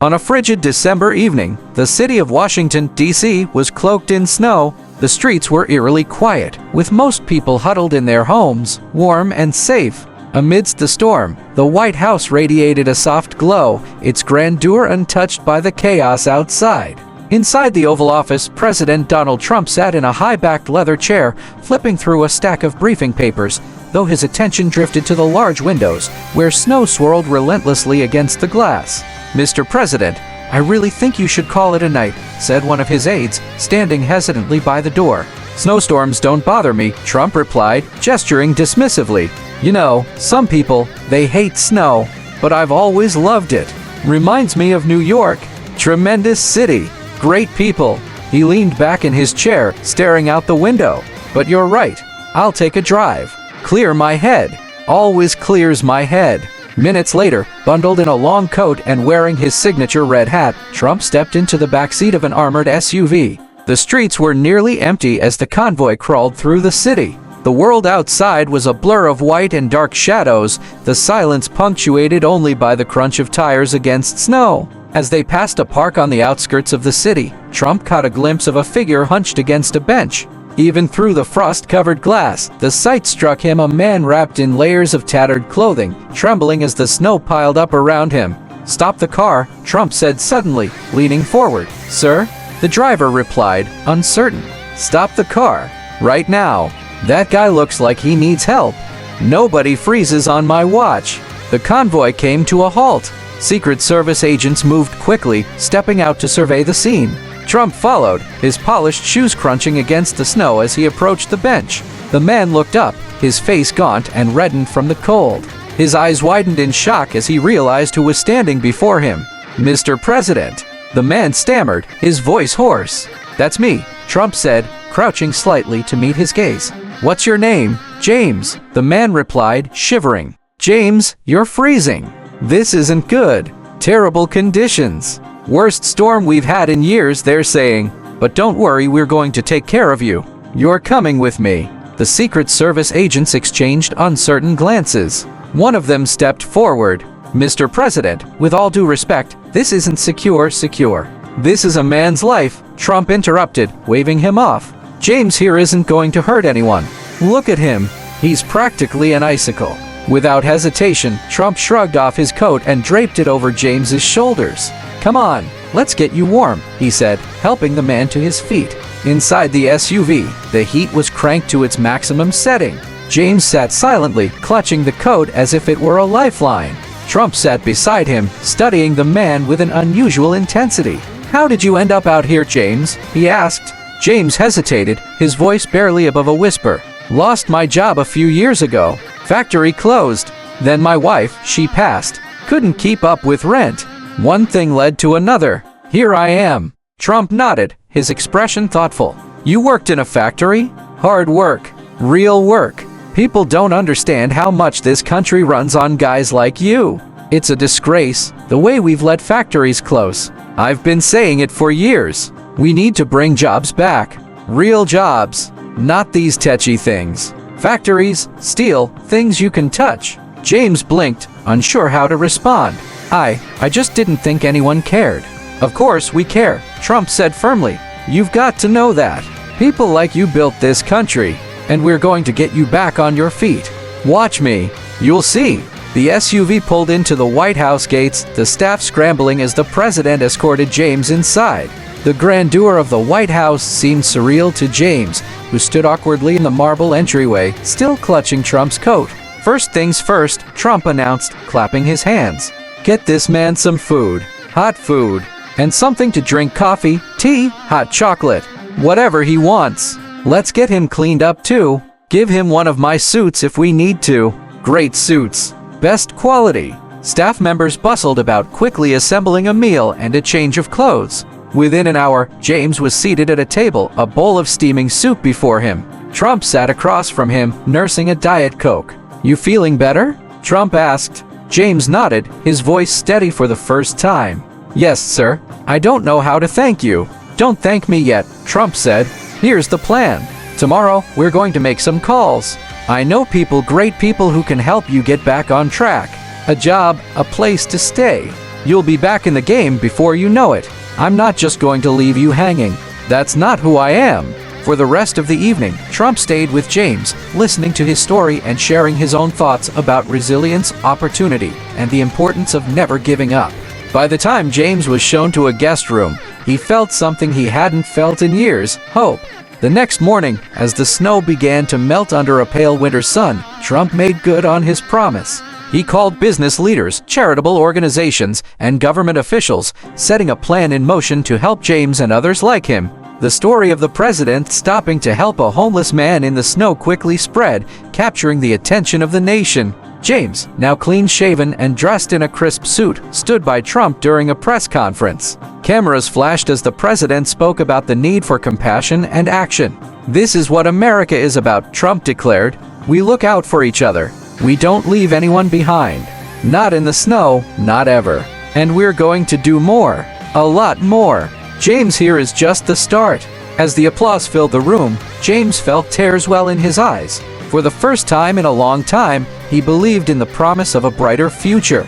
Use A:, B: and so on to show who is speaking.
A: On a frigid December evening, the city of Washington, D.C. was cloaked in snow. The streets were eerily quiet, with most people huddled in their homes, warm and safe. Amidst the storm, the White House radiated a soft glow, its grandeur untouched by the chaos outside. Inside the Oval Office, President Donald Trump sat in a high-backed leather chair, flipping through a stack of briefing papers, though his attention drifted to the large windows, where snow swirled relentlessly against the glass. "Mr. President, I really think you should call it a night," said one of his aides, standing hesitantly by the door. "Snowstorms don't bother me," Trump replied, gesturing dismissively. "You know, some people, they hate snow, but I've always loved it. Reminds me of New York. Tremendous city. Great people." He leaned back in his chair, staring out the window. "But you're right. I'll take a drive. Clear my head. Always clears my head." Minutes later, bundled in a long coat and wearing his signature red hat, Trump stepped into the backseat of an armored SUV. The streets were nearly empty as the convoy crawled through the city. The world outside was a blur of white and dark shadows, the silence punctuated only by the crunch of tires against snow. As they passed a park on the outskirts of the city, Trump caught a glimpse of a figure hunched against a bench. Even through the frost-covered glass, the sight struck him, a man wrapped in layers of tattered clothing, trembling as the snow piled up around him. "Stop the car," Trump said suddenly, leaning forward. "Sir?" The driver replied, uncertain. "Stop the car. Right now. That guy looks like he needs help. Nobody freezes on my watch." The convoy came to a halt. Secret Service agents moved quickly, stepping out to survey the scene. Trump followed, his polished shoes crunching against the snow as he approached the bench. The man looked up, his face gaunt and reddened from the cold. His eyes widened in shock as he realized who was standing before him. "Mr. President," the man stammered, his voice hoarse. "That's me," Trump said, crouching slightly to meet his gaze. "What's your name?" "James," the man replied, shivering. "James, you're freezing. This isn't good. Terrible conditions. Worst storm we've had in years, they're saying. But don't worry, we're going to take care of you. You're coming with me." The Secret Service agents exchanged uncertain glances. One of them stepped forward. "Mr. President, with all due respect, this isn't secure. This is a man's life," Trump interrupted, waving him off. "James here isn't going to hurt anyone. Look at him. He's practically an icicle." Without hesitation, Trump shrugged off his coat and draped it over James's shoulders. "Come on, let's get you warm," he said, helping the man to his feet. Inside the SUV, the heat was cranked to its maximum setting. James sat silently, clutching the coat as if it were a lifeline. Trump sat beside him, studying the man with an unusual intensity. "How did you end up out here, James?" he asked. James hesitated, his voice barely above a whisper. "Lost my job a few years ago. Factory closed. Then my wife, she passed. Couldn't keep up with rent. One thing led to another. Here I am." Trump nodded, his expression thoughtful. "You worked in a factory? Hard work. Real work. People don't understand how much this country runs on guys like you. It's a disgrace, the way we've let factories close. I've been saying it for years. We need to bring jobs back. Real jobs. Not these tetchy things. Factories, steel, things you can touch." James blinked, unsure how to respond. I just didn't think anyone cared." "Of course we care," Trump said firmly. "You've got to know that. People like you built this country, and we're going to get you back on your feet. Watch me. You'll see." The SUV pulled into the White House gates, the staff scrambling as the president escorted James inside. The grandeur of the White House seemed surreal to James, who stood awkwardly in the marble entryway, still clutching Trump's coat. "First things first," Trump announced, clapping his hands. "Get this man some food. Hot food. And something to drink, coffee, tea, hot chocolate. Whatever he wants. Let's get him cleaned up too. Give him one of my suits if we need to. Great suits. Best quality." Staff members bustled about, quickly assembling a meal and a change of clothes. Within an hour, James was seated at a table, a bowl of steaming soup before him. Trump sat across from him, nursing a Diet Coke. "You feeling better?" Trump asked. James nodded, his voice steady for the first time. "Yes, sir. I don't know how to thank you." "Don't thank me yet," Trump said. "Here's the plan. Tomorrow, we're going to make some calls. I know people, great people who can help you get back on track. A job, a place to stay. You'll be back in the game before you know it. I'm not just going to leave you hanging. That's not who I am." For the rest of the evening, Trump stayed with James, listening to his story and sharing his own thoughts about resilience, opportunity, and the importance of never giving up. By the time James was shown to a guest room, he felt something he hadn't felt in years: hope. The next morning, as the snow began to melt under a pale winter sun, Trump made good on his promise. He called business leaders, charitable organizations, and government officials, setting a plan in motion to help James and others like him. The story of the president stopping to help a homeless man in the snow quickly spread, capturing the attention of the nation. James, now clean-shaven and dressed in a crisp suit, stood by Trump during a press conference. Cameras flashed as the president spoke about the need for compassion and action. "This is what America is about," Trump declared. "We look out for each other. We don't leave anyone behind. Not in the snow, not ever. And we're going to do more. A lot more." James here is just the start. As the applause filled the room, James felt tears well in his eyes. For the first time in a long time, he believed in the promise of a brighter future.